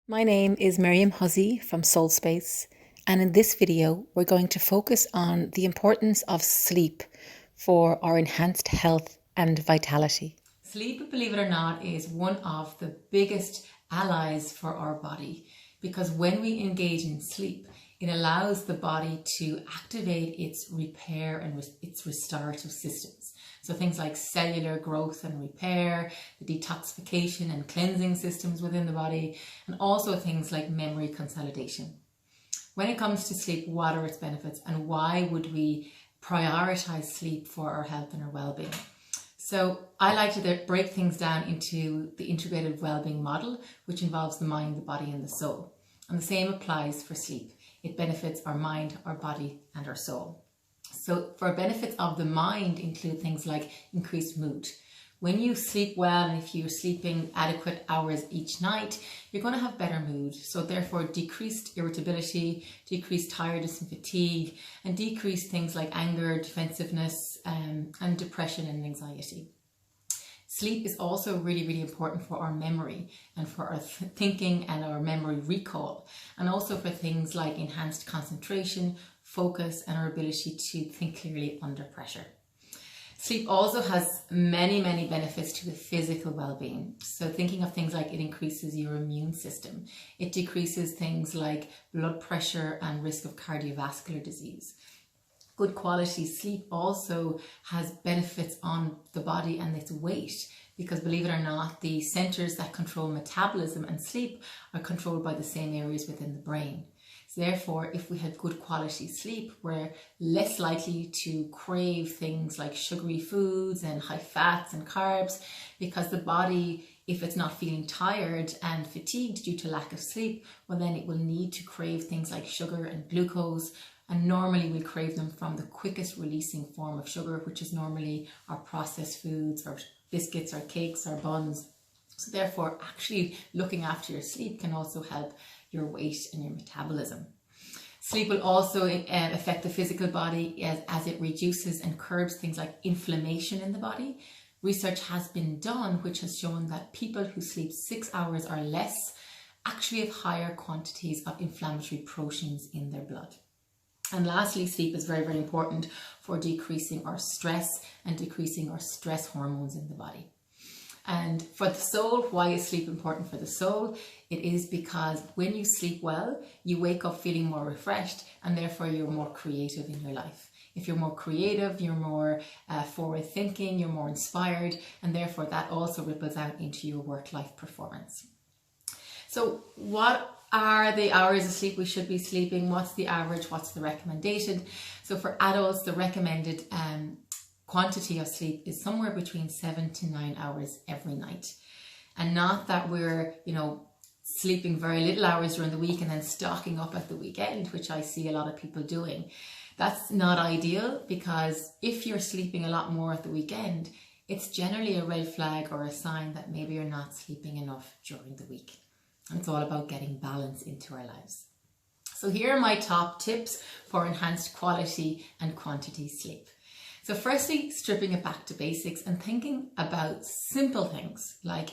My name is Miriam Hussey from Soul Space, and in this video we're going to focus on the importance of sleep for our enhanced health and vitality. Sleep, believe it or not, is one of the biggest allies for our body, because when we engage in sleep, it allows the body to activate its repair and its restorative systems. So things like cellular growth and repair, the detoxification and cleansing systems within the body, and also things like memory consolidation. When it comes to sleep, what are its benefits and why would we prioritize sleep for our health and our well-being? So I like to break things down into the integrated well-being model, which involves the mind, the body and the soul. And the same applies for sleep. It benefits our mind, our body and our soul. So for benefits of the mind include things like increased mood. When you sleep well, and if you're sleeping adequate hours each night, you're going to have better mood. So therefore decreased irritability, decreased tiredness and fatigue, and decreased things like anger, defensiveness, and depression and anxiety. Sleep is also really important for our memory and for our thinking and our memory recall, and also for things like enhanced concentration, focus and our ability to think clearly under pressure. Sleep also has many benefits to the physical well-being. So thinking of things like it increases your immune system. It decreases things like blood pressure and risk of cardiovascular disease. Good quality sleep also has benefits on the body and its weight, because believe it or not, the centers that control metabolism and sleep are controlled by the same areas within the brain. So therefore, if we have good quality sleep, we're less likely to crave things like sugary foods and high fats and carbs, because the body, if it's not feeling tired and fatigued due to lack of sleep, well then it will need to crave things like sugar and glucose. And normally we'll crave them from the quickest releasing form of sugar, which is normally our processed foods or biscuits or cakes or buns. So therefore, actually looking after your sleep can also help your weight and your metabolism. Sleep will also affect the physical body as it reduces and curbs things like inflammation in the body. Research has been done which has shown that people who sleep 6 hours or less actually have higher quantities of inflammatory proteins in their blood. And lastly, sleep is very important for decreasing our stress and decreasing our stress hormones in the body. And for the soul, why is sleep important for the soul? It is because when you sleep well, you wake up feeling more refreshed, and therefore you're more creative in your life. If you're more creative, you're more forward thinking, you're more inspired, and therefore that also ripples out into your work-life performance. So what are the hours of sleep we should be sleeping? What's the average? What's the recommended? So for adults, the recommended quantity of sleep is somewhere between 7 to 9 hours every night. And not that we're, sleeping very little hours during the week and then stocking up at the weekend, which I see a lot of people doing. That's not ideal, because if you're sleeping a lot more at the weekend, it's generally a red flag or a sign that maybe you're not sleeping enough during the week. And it's all about getting balance into our lives. So here are my top tips for enhanced quality and quantity sleep. So firstly, stripping it back to basics and thinking about simple things like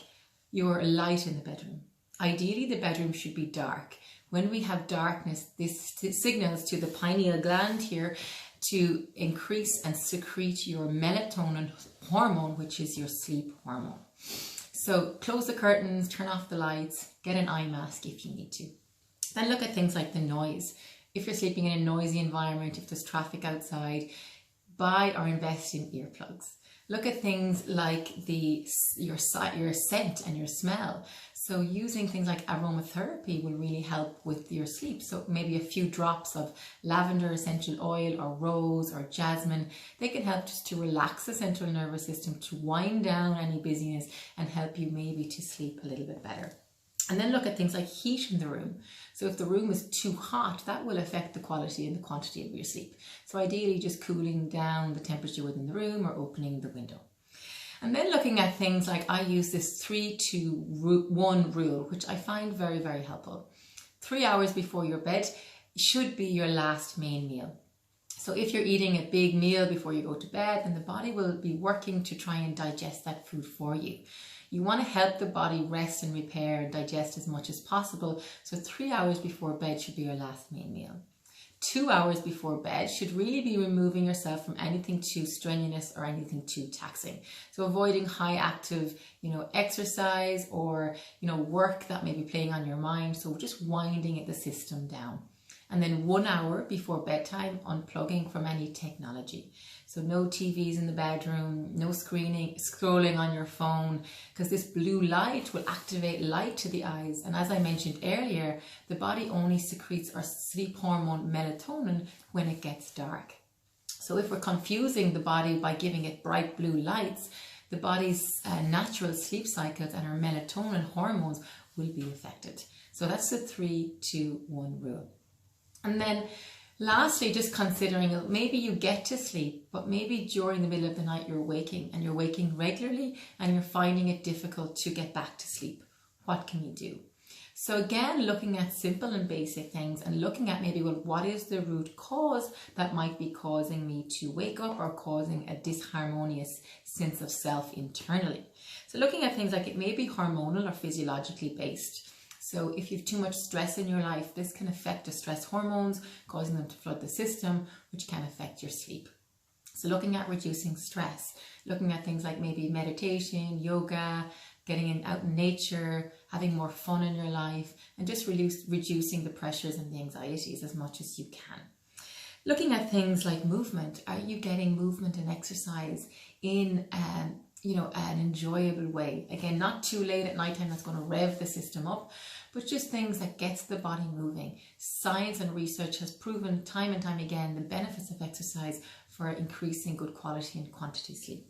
your light in the bedroom. Ideally, the bedroom should be dark. When we have darkness, this signals to the pineal gland here to increase and secrete your melatonin hormone, which is your sleep hormone. So close the curtains, turn off the lights, get an eye mask if you need to. Then look at things like the noise. If you're sleeping in a noisy environment, if there's traffic outside, buy or invest in earplugs. Look at things like your scent and your smell. So using things like aromatherapy will really help with your sleep. So maybe a few drops of lavender essential oil or rose or jasmine, they can help just to relax the central nervous system, to wind down any busyness and help you maybe to sleep a little bit better. And then look at things like heat in the room. So if the room is too hot, that will affect the quality and the quantity of your sleep. So ideally just cooling down the temperature within the room or opening the window. And then looking at things like, I use this 3-2-1 rule, which I find very helpful. 3 hours before your bed should be your last main meal. So if you're eating a big meal before you go to bed, then the body will be working to try and digest that food for you. You want to help the body rest and repair and digest as much as possible. So 3 hours before bed should be your last main meal. 2 hours before bed should really be removing yourself from anything too strenuous or anything too taxing. So avoiding high active, exercise or, work that may be playing on your mind. So just winding the system down. And then 1 hour before bedtime, unplugging from any technology. So no TVs in the bedroom, no scrolling on your phone, because this blue light will activate light to the eyes. And as I mentioned earlier, the body only secretes our sleep hormone melatonin when it gets dark. So if we're confusing the body by giving it bright blue lights, the body's natural sleep cycles and our melatonin hormones will be affected. So that's the 3-2-1 rule. And then lastly, just considering maybe you get to sleep, but maybe during the middle of the night you're waking and you're waking regularly and you're finding it difficult to get back to sleep. What can you do? So again, looking at simple and basic things and looking at maybe, what is the root cause that might be causing me to wake up or causing a disharmonious sense of self internally. So looking at things like it may be hormonal or physiologically based. So if you have too much stress in your life, this can affect the stress hormones, causing them to flood the system, which can affect your sleep. So looking at reducing stress, looking at things like maybe meditation, yoga, getting out in nature, having more fun in your life, and just reducing the pressures and the anxieties as much as you can. Looking at things like movement, are you getting movement and exercise in an enjoyable way? Again, not too late at nighttime that's going to rev the system up, but just things that gets the body moving. Science and research has proven time and time again the benefits of exercise for increasing good quality and quantity sleep.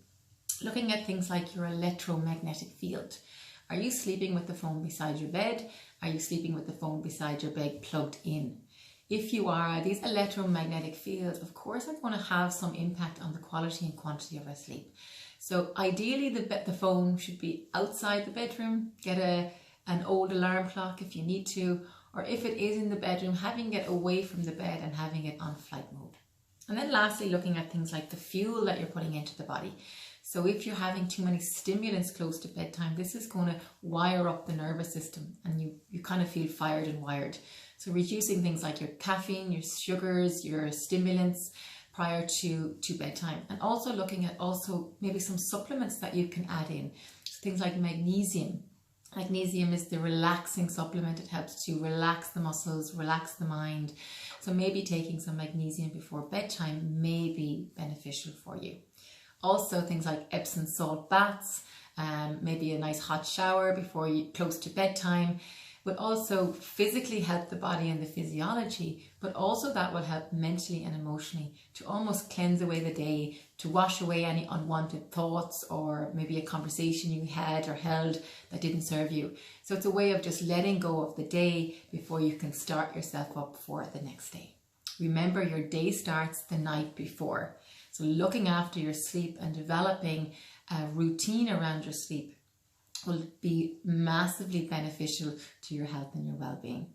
Looking at things like your electromagnetic field. Are you sleeping with the phone beside your bed? Are you sleeping with the phone beside your bed plugged in? If you are, these electromagnetic fields, of course, are going to have some impact on the quality and quantity of our sleep. So ideally, the phone should be outside the bedroom. Get an old alarm clock if you need to, or if it is in the bedroom, having it away from the bed and having it on flight mode. And then lastly, looking at things like the fuel that you're putting into the body. So if you're having too many stimulants close to bedtime, this is going to wire up the nervous system and you kind of feel fired and wired. So reducing things like your caffeine, your sugars, your stimulants prior to bedtime. And also looking at maybe some supplements that you can add in. Things like magnesium. Magnesium is the relaxing supplement. It helps to relax the muscles, relax the mind. So maybe taking some magnesium before bedtime may be beneficial for you. Also things like Epsom salt baths, maybe a nice hot shower before you close to bedtime, would also physically help the body and the physiology, but also that will help mentally and emotionally to almost cleanse away the day, to wash away any unwanted thoughts or maybe a conversation you had or held that didn't serve you. So it's a way of just letting go of the day before you can start yourself up for the next day. Remember, your day starts the night before. So looking after your sleep and developing a routine around your sleep will be massively beneficial to your health and your well-being.